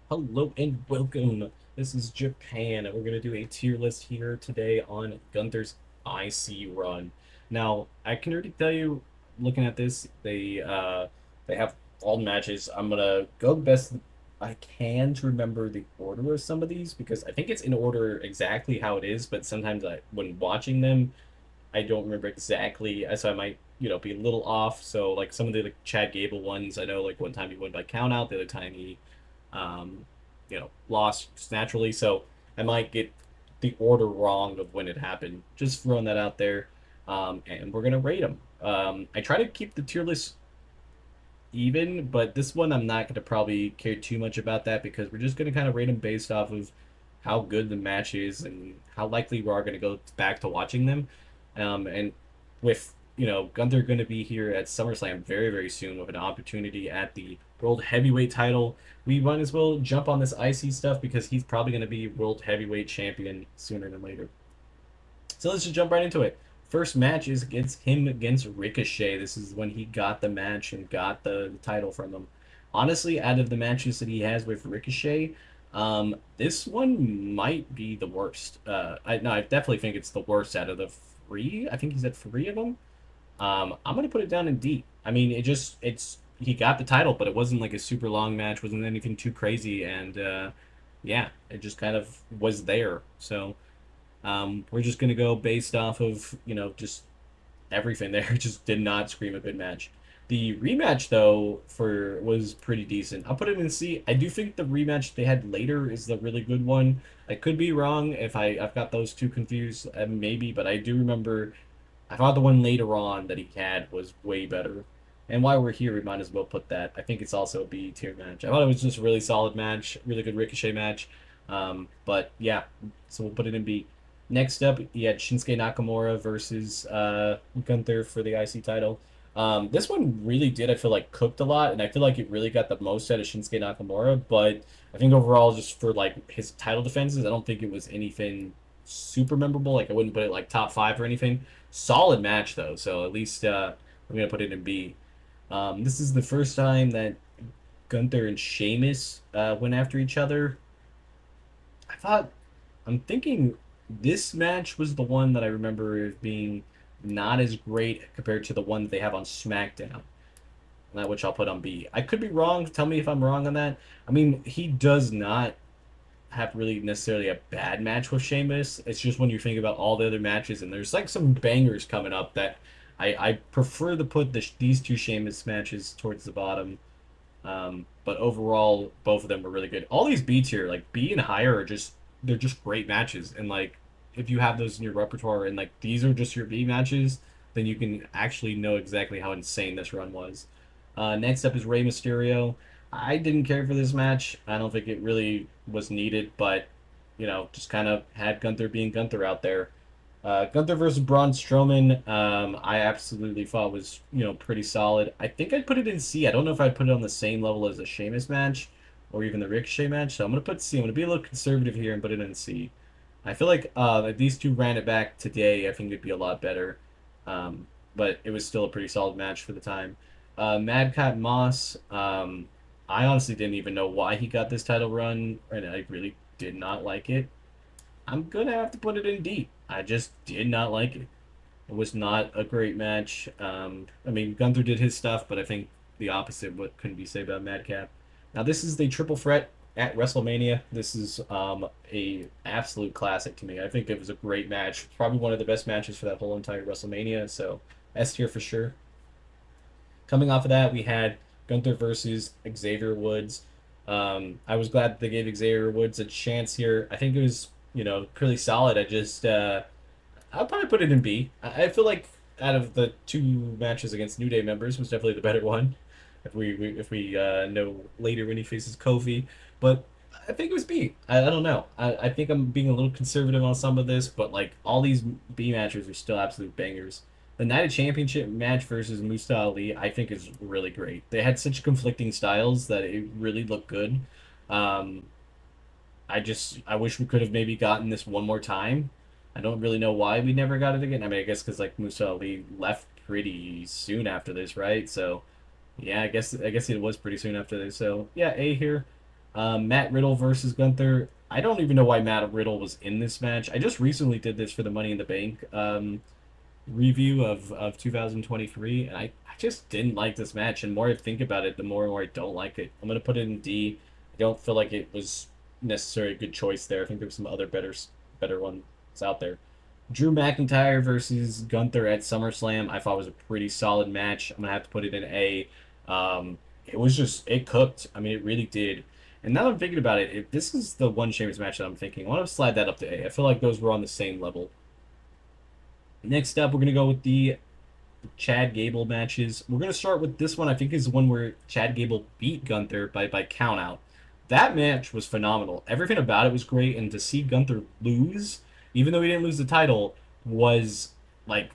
Hello and welcome. This is Japan, and we're going to do a tier list here today on Gunter's IC run. Now, I can already tell you, looking at this, they have all the matches. I'm gonna go the best I can to remember the order of some of these because I think it's in order exactly how it is, but sometimes when watching them, I don't remember exactly, so I might be a little off. So like some of the Chad Gable ones, I know like one time he won by count out, the other time he um, lost just naturally. So I might get the order wrong of when it happened. Just throwing that out there. And we're gonna rate them. I try to keep the tier list even, but this one I'm not gonna probably care too much about that because we're just gonna kind of rate them based off of how good the match is and how likely we are gonna go back to watching them. And with Gunther going to be here at SummerSlam very, very soon with an opportunity at the World Heavyweight title. We might as well jump on this IC stuff because he's probably going to be World Heavyweight Champion sooner than later. So let's just jump right into it. First match is against him against Ricochet. This is when he got the match and got the title from him. Honestly, out of the matches that he has with Ricochet, this one might be the worst. I definitely think it's the worst out of the three. I think he's at three of them. I'm gonna put it down in D. I mean, it's he got the title, but it wasn't like a super long match, wasn't anything too crazy, and yeah, it just kind of was there. So we're just gonna go based off of just everything there. Just did not scream a good match. The rematch though for was pretty decent. I'll put it in C. I do think the rematch they had later is the really good one. I could be wrong if I've got those two confused, maybe, but I do remember I thought the one later on that he had was way better. And while we're here, we might as well put that. I think it's also a B tier match. I thought it was just a really solid match, really good Ricochet match. But yeah, so we'll put it in B. Next up, you had Shinsuke Nakamura versus Gunther for the IC title. This one really did, I feel like, cooked a lot, and I feel like it really got the most out of Shinsuke Nakamura. But I think overall, just for like his title defenses, I don't think it was anything super memorable. Like I wouldn't put it like top five or anything. Solid match though, so at least I'm gonna put it in B. This is the first time that Gunther and Sheamus went after each other. I thought I'm thinking this match was the one that I remember as being not as great compared to the one that they have on SmackDown. Which I'll put on B. I could be wrong. Tell me if I'm wrong on that. I mean, he does not have really necessarily a bad match with Sheamus. It's just when you think about all the other matches, and there's like some bangers coming up that I prefer to put these two Sheamus matches towards the bottom. But overall, both of them were really good. All these B tier, like B and higher, are just they're just great matches. And like if you have those in your repertoire, and like these are just your B matches, then you can actually know exactly how insane this run was. Next up is Rey Mysterio. I didn't care for this match. I don't think it really was needed, but just kind of had Gunther being Gunther out there. Gunther versus Braun Strowman, I absolutely thought was pretty solid. I think I'd put it in C. I don't know if I'd put it on the same level as the Sheamus match or even the Ricochet match. So I'm gonna put C. I'm gonna be a little conservative here and put it in C. I feel like if these two ran it back today, I think it'd be a lot better. But it was still a pretty solid match for the time. Madcap Moss, I honestly didn't even know why he got this title run, and I really did not like it. I'm gonna have to put it in D. I just did not like it. It was not a great match. I mean, Gunther did his stuff, but I think the opposite what couldn't be said about Madcap. Now this is the triple threat at WrestleMania. This is a absolute classic to me. I think it was a great match. Probably one of the best matches for that whole entire WrestleMania. So S tier for sure. Coming off of that, we had Gunther versus Xavier Woods. I was glad that they gave Xavier Woods a chance here. I think it was, pretty solid. I'll probably put it in B. I feel like out of the two matches against New Day members was definitely the better one. If we know later when he faces Kofi, but I think it was B. I don't know. I think I'm being a little conservative on some of this, but like all these B matches are still absolute bangers. The Night of Championship match versus Musta Ali, I think is really great. They had such conflicting styles that it really looked good. Um, I wish we could have maybe gotten this one more time. I don't really know why we never got it again. I mean, I guess because like Musa Ali left pretty soon after this, right? So yeah, I guess it was pretty soon after this. So yeah, A here. Matt Riddle versus Gunther. I don't even know why Matt Riddle was in this match. I just recently did this for the Money in the Bank review of 2023, and I just didn't like this match. And the more I think about it, the more and more I don't like it. I'm gonna put it in D. I don't feel like it was necessarily a good choice there. I think there's some other better ones out there. Drew McIntyre versus Gunther at SummerSlam. I thought was a pretty solid match. I'm gonna have to put it in A. It was just it cooked. I mean, it really did. And now that I'm thinking about it, if this is the one Sheamus match that I'm thinking, I want to slide that up to A. I feel like those were on the same level. Next up, we're gonna go with the Chad Gable matches. We're gonna start with this one. I think is the one where Chad Gable beat Gunther by count out. That match was phenomenal. Everything about it was great, and to see Gunther lose, even though he didn't lose the title, was like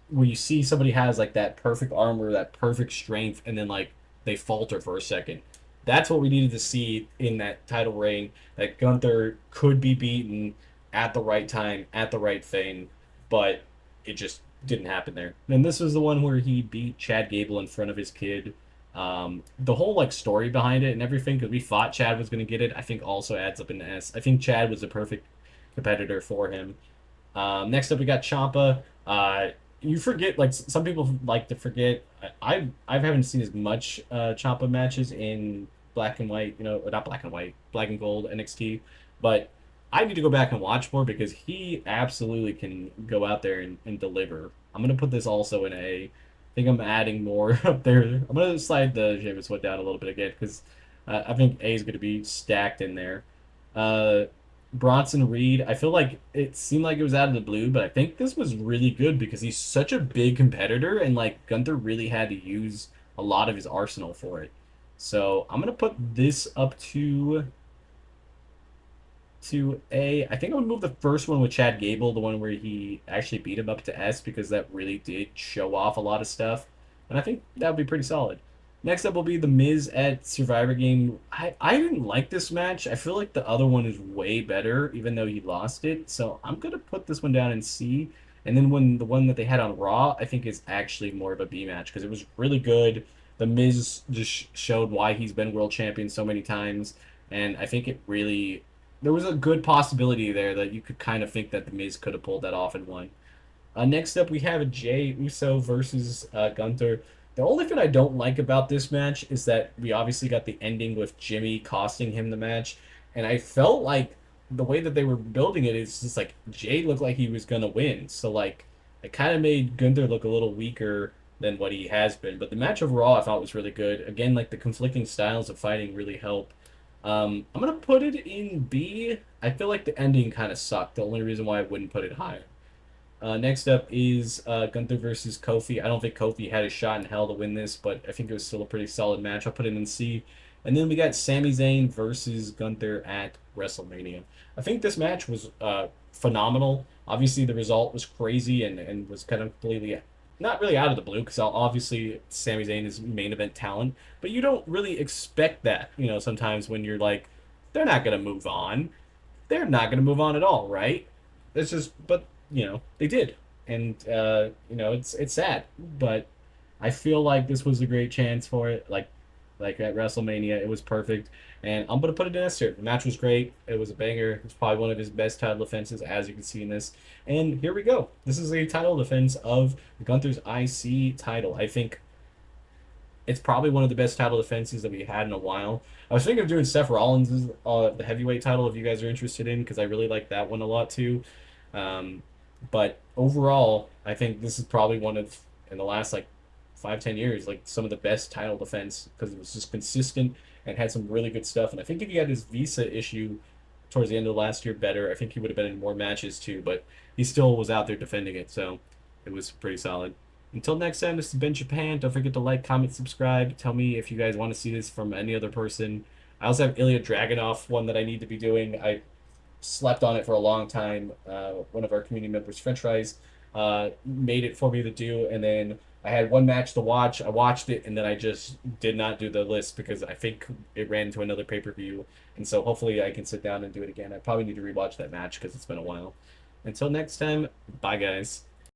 where you see somebody has like that perfect armor, that perfect strength, and then like they falter for a second. That's what we needed to see in that title reign. That Gunther could be beaten at the right time, at the right thing, but it just didn't happen there. And this was the one where he beat Chad Gable in front of his kid. The whole like story behind it and everything, because we thought Chad was going to get it, I think also adds up in S. I think Chad was the perfect competitor for him. Next up, we got Ciampa. You forget, like some people like to forget. I haven't seen as much Ciampa matches in black and white, not black and white, black and gold NXT, but I need to go back and watch more because he absolutely can go out there and deliver. I'm gonna put this also in A. I think I'm adding more up there. I'm gonna slide the Sheamus one down a little bit again because I think A is gonna be stacked in there. Uh, Bronson Reed, I feel like it seemed like it was out of the blue, but I think this was really good because he's such a big competitor, and like Gunther really had to use a lot of his arsenal for it. So I'm gonna put this up to A. I think I would move the first one with Chad Gable, the one where he actually beat him up to S, because that really did show off a lot of stuff. And I think that would be pretty solid. Next up will be The Miz at Survivor Game. I didn't like this match. I feel like the other one is way better, even though he lost it. So I'm going to put this one down in C. And then when the one that they had on Raw, I think is actually more of a B match because it was really good. The Miz just showed why he's been world champion so many times. And I think it really there was a good possibility there that you could kind of think that the Miz could have pulled that off and won. Next up, we have Jay Uso versus Gunter. The only thing I don't like about this match is that we obviously got the ending with Jimmy costing him the match, and I felt like the way that they were building it is just like Jay looked like he was gonna win, so like it kind of made Gunther look a little weaker than what he has been. But the match overall I thought was really good. Again, like the conflicting styles of fighting really help. I'm gonna put it in B. I feel like the ending kind of sucked. The only reason why I wouldn't put it higher. Next up is Gunther versus Kofi. I don't think Kofi had a shot in hell to win this, but I think it was still a pretty solid match. I'll put it in C. And then we got Sami Zayn versus Gunther at WrestleMania. I think this match was phenomenal. Obviously, the result was crazy and was kind of completely not really out of the blue because obviously Sami Zayn is main event talent, but you don't really expect that. Sometimes when you're like, they're not going to move on. They're not going to move on at all, right? It's just, but they did, and it's sad, but I feel like this was a great chance for it. Like at WrestleMania, it was perfect, and I'm gonna put it in S tier. The match was great. It was a banger. It's probably one of his best title defenses, as you can see in this. And here we go. This is a title defense of Gunther's IC title. I think it's probably one of the best title defenses that we had in a while. I was thinking of doing Seth Rollins' the heavyweight title if you guys are interested in, because I really like that one a lot too. Um, but overall, I think this is probably one of in the last like 5-10 years, like some of the best title defense because it was just consistent and had some really good stuff. And I think if he had his visa issue towards the end of last year better, I think he would have been in more matches too. But he still was out there defending it, so it was pretty solid. Until next time, this has been Japan. Don't forget to like, comment, subscribe. Tell me if you guys want to see this from any other person. I also have Ilya Dragunov, one that I need to be doing. I slept on it for a long time. One of our community members, French Fries, made it for me to do, and then I had one match to watch. I watched it, and then I just did not do the list because I think it ran into another pay-per-view, and so hopefully I can sit down and do it again. I probably need to rewatch that match because it's been a while. Until next time, bye guys.